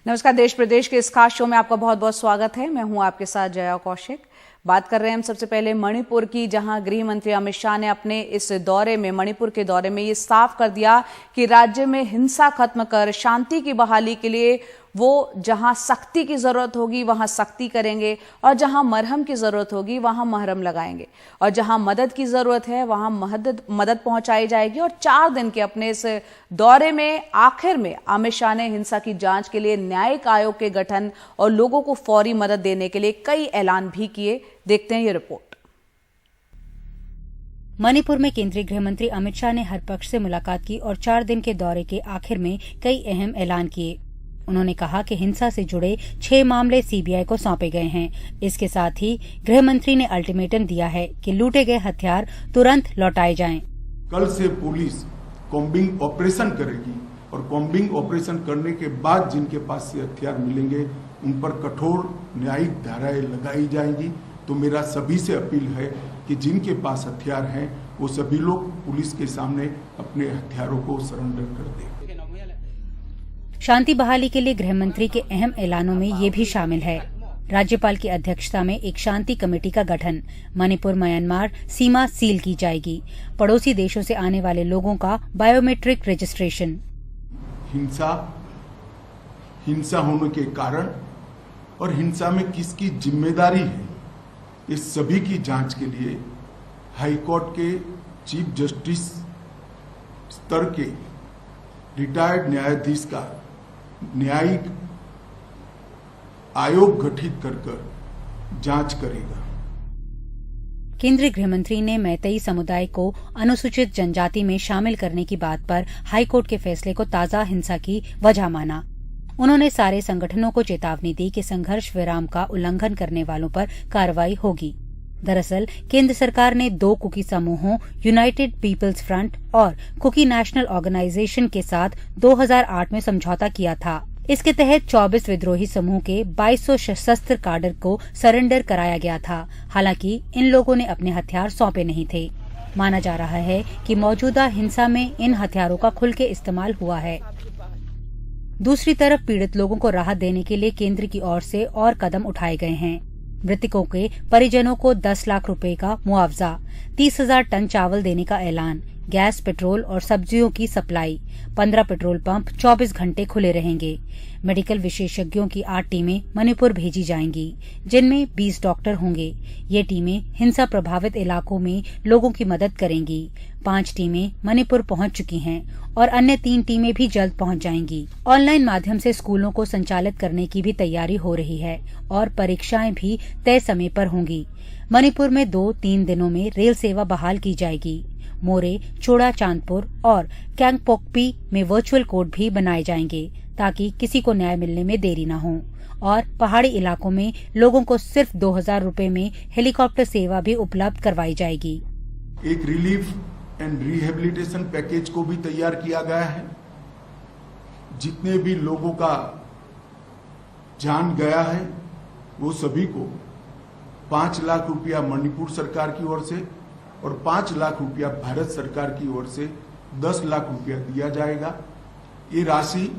नमस्कार। देश प्रदेश के इस खास शो में आपका बहुत बहुत स्वागत है। मैं हूं आपके साथ जया कौशिक। बात कर रहे हैं हम सबसे पहले मणिपुर की, जहां गृह मंत्री अमित शाह ने अपने इस दौरे में, मणिपुर के दौरे में ये साफ कर दिया कि राज्य में हिंसा खत्म कर शांति की बहाली के लिए वो जहां सख्ती की जरूरत होगी वहां सख्ती करेंगे और जहां मरहम की जरूरत होगी वहां मरहम लगाएंगे और जहां मदद की जरूरत है वहां मदद पहुंचाई जाएगी। और 4 दिन के अपने इस दौरे में आखिर में अमित शाह ने हिंसा की जांच के लिए न्यायिक आयोग के गठन और लोगों को फौरी मदद देने के लिए कई ऐलान भी किए। देखते हैं ये रिपोर्ट। मणिपुर में केंद्रीय गृह मंत्री अमित शाह ने हर पक्ष से मुलाकात की और 4 दिन के दौरे के आखिर में कई अहम ऐलान किए। उन्होंने कहा कि हिंसा से जुड़े 6 मामले सीबीआई को सौंपे गए हैं। इसके साथ ही गृह मंत्री ने अल्टीमेटम दिया है कि लूटे गए हथियार तुरंत लौटाए जाएं। कल से पुलिस कॉम्बिंग ऑपरेशन करेगी और कॉम्बिंग ऑपरेशन करने के बाद जिनके पास से हथियार मिलेंगे उन पर कठोर न्यायिक धाराएं लगाई जाएंगी। तो मेरा सभी से अपील है कि जिनके पास हथियार हैं वो सभी लोग पुलिस के सामने अपने हथियारों को सरेंडर कर दें। शांति बहाली के लिए गृह मंत्री के अहम ऐलानों में ये भी शामिल है। राज्यपाल की अध्यक्षता में एक शांति कमेटी का गठन। मणिपुर म्यांमार सीमा सील की जाएगी। पड़ोसी देशों से आने वाले लोगों का बायोमेट्रिक रजिस्ट्रेशन। हिंसा होने के कारण और हिंसा में किसकी जिम्मेदारी है, इस सभी की जांच के लिए हाईकोर्ट के चीफ जस्टिस स्तर के रिटायर्ड न्यायाधीश का न्यायिक आयोग गठित कर जांच करेगा। केंद्रीय गृह मंत्री ने मैतेई समुदाय को अनुसूचित जनजाति में शामिल करने की बात पर हाईकोर्ट के फैसले को ताजा हिंसा की वजह माना। उन्होंने सारे संगठनों को चेतावनी दी कि संघर्ष विराम का उल्लंघन करने वालों पर कार्रवाई होगी। दरअसल केंद्र सरकार ने 2 कुकी समूहों यूनाइटेड पीपल्स फ्रंट और कुकी नेशनल ऑर्गेनाइजेशन के साथ 2008 में समझौता किया था। इसके तहत 24 विद्रोही समूह के 2200 सशस्त्र काडर को सरेंडर कराया गया था। हालांकि इन लोगों ने अपने हथियार सौंपे नहीं थे। माना जा रहा है कि मौजूदा हिंसा में इन हथियारों का खुल के इस्तेमाल हुआ है। दूसरी तरफ पीड़ित लोगों को राहत देने के लिए केंद्र की ओर से और कदम उठाए गए हैं। मृतकों के परिजनों को 10 लाख रुपए का मुआवजा, 30,000 टन चावल देने का ऐलान, गैस, पेट्रोल और सब्जियों की सप्लाई, 15 पेट्रोल पंप 24 घंटे खुले रहेंगे। मेडिकल विशेषज्ञों की 8 टीमें मणिपुर भेजी जाएंगी, जिनमें 20 डॉक्टर होंगे। ये टीमें हिंसा प्रभावित इलाकों में लोगों की मदद करेंगी। 5 टीमें मणिपुर पहुंच चुकी हैं और अन्य 3 टीमें भी जल्द पहुंच जाएंगी। ऑनलाइन माध्यम से स्कूलों को संचालित करने की भी तैयारी हो रही है और परीक्षाएं भी तय समय पर होंगी। मणिपुर में 2-3 दिनों में रेल सेवा बहाल की जाएगी। मोरे, चोड़ा चांदपुर और कैंगपोकपी में वर्चुअल कोर्ट भी बनाए जाएंगे ताकि किसी को न्याय मिलने में देरी न हो। और पहाड़ी इलाकों में लोगों को सिर्फ 2,000 रुपए में हेलीकॉप्टर सेवा भी उपलब्ध करवाई जाएगी। एक रिलीफ एंड रिहेबिलिटेशन पैकेज को भी तैयार किया गया है। जितने भी लोगों का जान गया है वो सभी को 5 लाख रुपया मणिपुर सरकार की ओर से और 5 लाख रुपया भारत सरकार की ओर से 10 लाख रुपया दिया जाएगा। ये राशि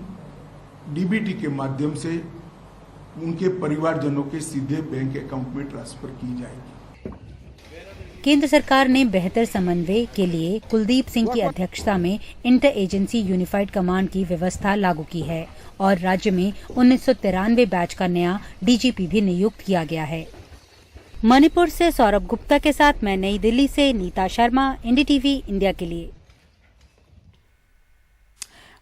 डीबीटी के माध्यम से उनके परिवारजनों के सीधे बैंक अकाउंट में ट्रांसफर की जाएगी। केंद्र सरकार ने बेहतर समन्वय के लिए कुलदीप सिंह की अध्यक्षता में इंटर एजेंसी यूनिफाइड कमांड की व्यवस्था लागू की है और राज्य में 1993 बैच का नया डीजीपी भी नियुक्त किया गया है। मणिपुर से सौरभ गुप्ता के साथ मैं नई दिल्ली से नीता शर्मा, एनडीटीवी इंडिया के लिए।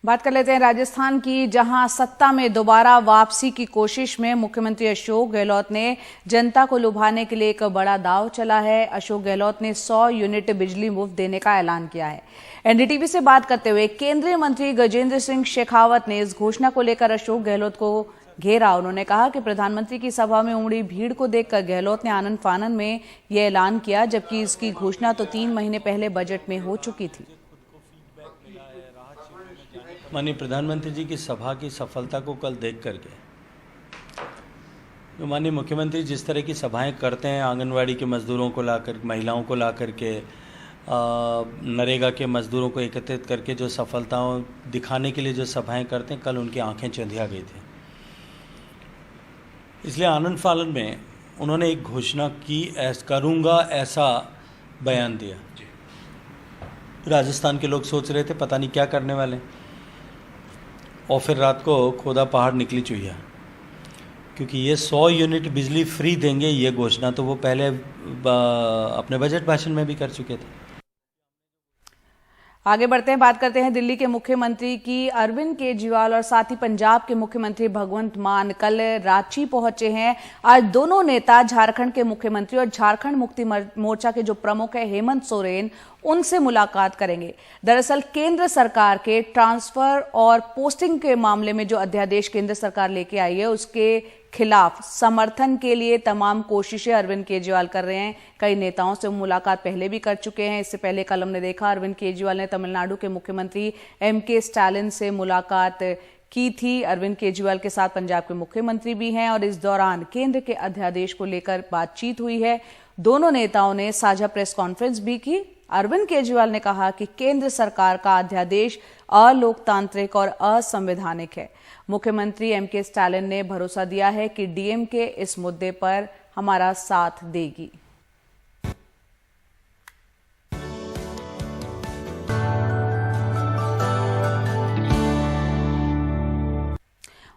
बात कर लेते हैं राजस्थान की, जहां सत्ता में दोबारा वापसी की कोशिश में मुख्यमंत्री अशोक गहलोत ने जनता को लुभाने के लिए एक बड़ा दांव चला है। अशोक गहलोत ने 100 यूनिट बिजली मुफ्त देने का ऐलान किया है। एनडीटीवी से बात करते हुए केंद्रीय मंत्री गजेंद्र सिंह शेखावत ने इस घोषणा को लेकर अशोक गहलोत को घेरा। उन्होंने कहा कि प्रधानमंत्री की सभा में उमड़ी भीड़ को देखकर गहलोत ने आनन फानन में यह ऐलान किया, जबकि इसकी घोषणा तो 3 महीने पहले बजट में हो चुकी थी। माननीय प्रधानमंत्री जी की सभा की सफलता को कल देख करके, तो माननीय मुख्यमंत्री जिस तरह की सभाएं करते हैं, आंगनवाड़ी के मजदूरों को लाकर, महिलाओं को ला करके, नरेगा के मजदूरों को एकत्रित करके जो सफलताओं दिखाने के लिए जो सभाएं करते हैं, कल उनकी आंखें चंधिया गई थी। इसलिए आनंद फानन में उन्होंने एक घोषणा की, करूँगा ऐसा बयान दिया। राजस्थान के लोग सोच रहे थे पता नहीं क्या करने वाले, और फिर रात को खोदा पहाड़ निकली चुहिया, क्योंकि ये 100 यूनिट बिजली फ्री देंगे, ये घोषणा तो वो पहले अपने बजट भाषण में भी कर चुके थे। आगे बढ़ते हैं, बात करते हैं दिल्ली के मुख्यमंत्री की। अरविंद केजरीवाल और साथ ही पंजाब के मुख्यमंत्री भगवंत मान कल रांची पहुंचे हैं। आज दोनों नेता झारखंड के मुख्यमंत्री और झारखंड मुक्ति मोर्चा के जो प्रमुख है हेमंत सोरेन, उनसे मुलाकात करेंगे। दरअसल केंद्र सरकार के ट्रांसफर और पोस्टिंग के मामले में जो अध्यादेश केंद्र सरकार लेके आई है, उसके खिलाफ समर्थन के लिए तमाम कोशिशें अरविंद केजरीवाल कर रहे हैं। कई नेताओं से मुलाकात पहले भी कर चुके हैं। इससे पहले कल हमने देखा अरविंद केजरीवाल ने तमिलनाडु के मुख्यमंत्री एमके स्टालिन से मुलाकात की थी। अरविंद केजरीवाल के साथ पंजाब के मुख्यमंत्री भी हैं और इस दौरान केंद्र के अध्यादेश को लेकर बातचीत हुई है। दोनों नेताओं ने साझा प्रेस कॉन्फ्रेंस भी की। अरविंद केजरीवाल ने कहा कि केंद्र सरकार का अध्यादेश अलोकतांत्रिक और असंवैधानिक है। मुख्यमंत्री एमके स्टालिन ने भरोसा दिया है कि डीएमके इस मुद्दे पर हमारा साथ देगी।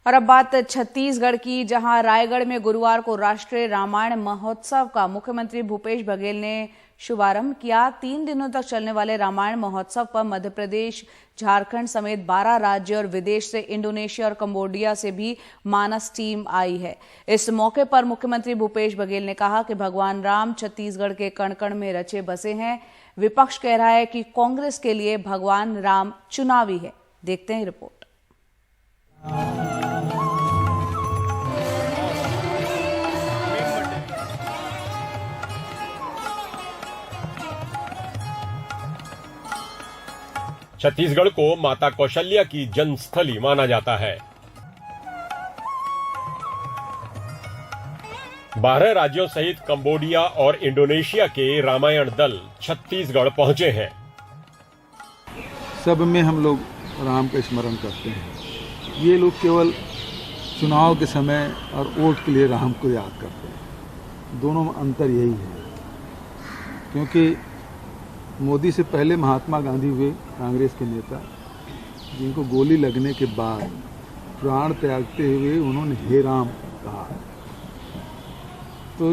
और अब बात छत्तीसगढ़ की, जहां रायगढ़ में गुरुवार को राष्ट्रीय रामायण महोत्सव का मुख्यमंत्री भूपेश बघेल ने शुभारंभ किया। 3 दिनों तक चलने वाले रामायण महोत्सव पर मध्य प्रदेश, झारखंड समेत 12 राज्य और विदेश से इंडोनेशिया और कंबोडिया से भी मानस टीम आई है। इस मौके पर मुख्यमंत्री भूपेश बघेल ने कहा कि भगवान राम छत्तीसगढ़ के कण कण में रचे बसे हैं। विपक्ष कह रहा है कि कांग्रेस के लिए भगवान राम चुनावी है। देखते हैं रिपोर्ट। छत्तीसगढ़ को माता कौशल्या की जन्मस्थली माना जाता है। 12 राज्यों सहित कंबोडिया और इंडोनेशिया के रामायण दल छत्तीसगढ़ पहुंचे हैं। सब में हम लोग राम का स्मरण करते हैं। ये लोग केवल चुनाव के समय और वोट के लिए राम को याद करते हैं। दोनों में अंतर यही है, क्योंकि मोदी से पहले महात्मा गांधी हुए कांग्रेस के नेता, जिनको गोली लगने के बाद प्राण त्यागते हुए उन्होंने हे राम कहा। तो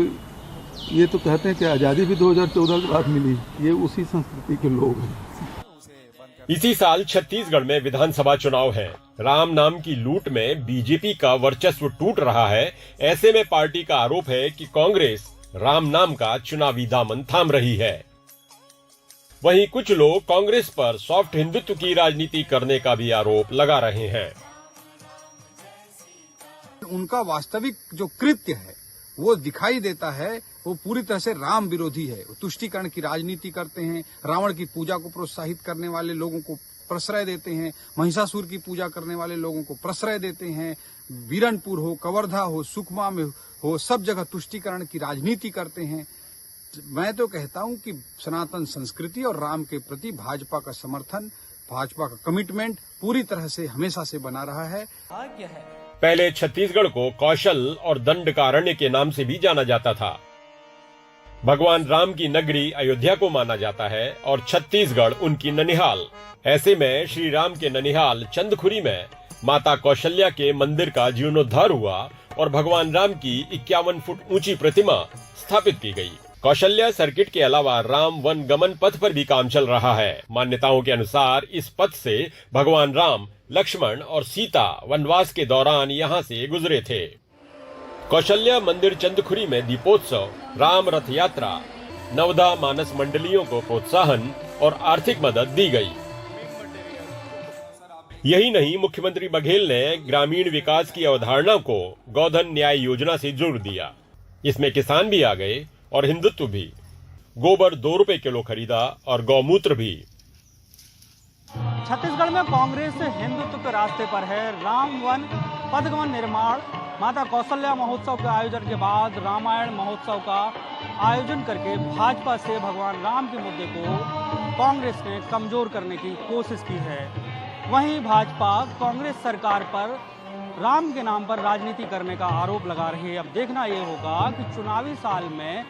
ये तो कहते हैं कि आज़ादी भी 2014 के बाद मिली। ये उसी संस्कृति के लोग हैं। इसी साल छत्तीसगढ़ में विधानसभा चुनाव है। राम नाम की लूट में बीजेपी का वर्चस्व टूट रहा है। ऐसे में पार्टी का आरोप है कि कांग्रेस राम नाम का चुनावी दामन थाम रही है। वहीं कुछ लोग कांग्रेस पर सॉफ्ट हिंदुत्व की राजनीति करने का भी आरोप लगा रहे हैं। उनका वास्तविक जो कृत्य है वो दिखाई देता है, वो पूरी तरह से राम विरोधी है। वो तुष्टीकरण की राजनीति करते हैं, रावण की पूजा को प्रोत्साहित करने वाले लोगों को प्रश्रय देते हैं, महिषासुर की पूजा करने वाले लोगों को प्रश्रय देते हैं। बीरनपुर हो, कवर्धा हो, सुकमा में हो, सब जगह तुष्टीकरण की राजनीति करते हैं। मैं तो कहता हूं कि सनातन संस्कृति और राम के प्रति भाजपा का समर्थन, भाजपा का कमिटमेंट पूरी तरह से हमेशा से बना रहा है। पहले छत्तीसगढ़ को कौशल और दंडकारण्य के नाम से भी जाना जाता था। भगवान राम की नगरी अयोध्या को माना जाता है और छत्तीसगढ़ उनकी ननिहाल। ऐसे में श्री राम के ननिहाल चंदखुरी में माता कौशल्या के मंदिर का जीर्णोद्धार हुआ और भगवान राम की 51 फुट ऊंची प्रतिमा स्थापित की गई। कौशल्या सर्किट के अलावा राम वन गमन पथ पर भी काम चल रहा है। मान्यताओं के अनुसार इस पथ से भगवान राम, लक्ष्मण और सीता वनवास के दौरान यहाँ से गुजरे थे। कौशल्या मंदिर चंदखुरी में दीपोत्सव, राम रथ यात्रा, नवदा मानस मंडलियों को प्रोत्साहन और आर्थिक मदद दी गई। यही नहीं, मुख्यमंत्री बघेल ने ग्रामीण विकास की अवधारणा को गोधन न्याय योजना से जोड़ दिया। इसमें किसान भी आ गए और हिंदुत्व भी। गोबर 2 रुपए किलो खरीदा और गौमूत्र भी। छत्तीसगढ़ में कांग्रेस हिंदुत्व के रास्ते पर है। राम वन पथगमन निर्माण, माता कौशल्या महोत्सव के आयोजन के बाद रामायण महोत्सव का आयोजन करके भाजपा से भगवान राम के मुद्दे को कांग्रेस ने कमजोर करने की कोशिश की है। वहीं भाजपा कांग्रेस सरकार पर राम के नाम पर राजनीति करने का आरोप लगा रहे हैं। अब देखना ये होगा कि चुनावी साल में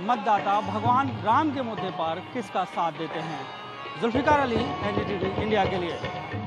मतदाता भगवान राम के मुद्दे पर किसका साथ देते हैं। जुल्फिकार अली, एनडीटीवी इंडिया के लिए।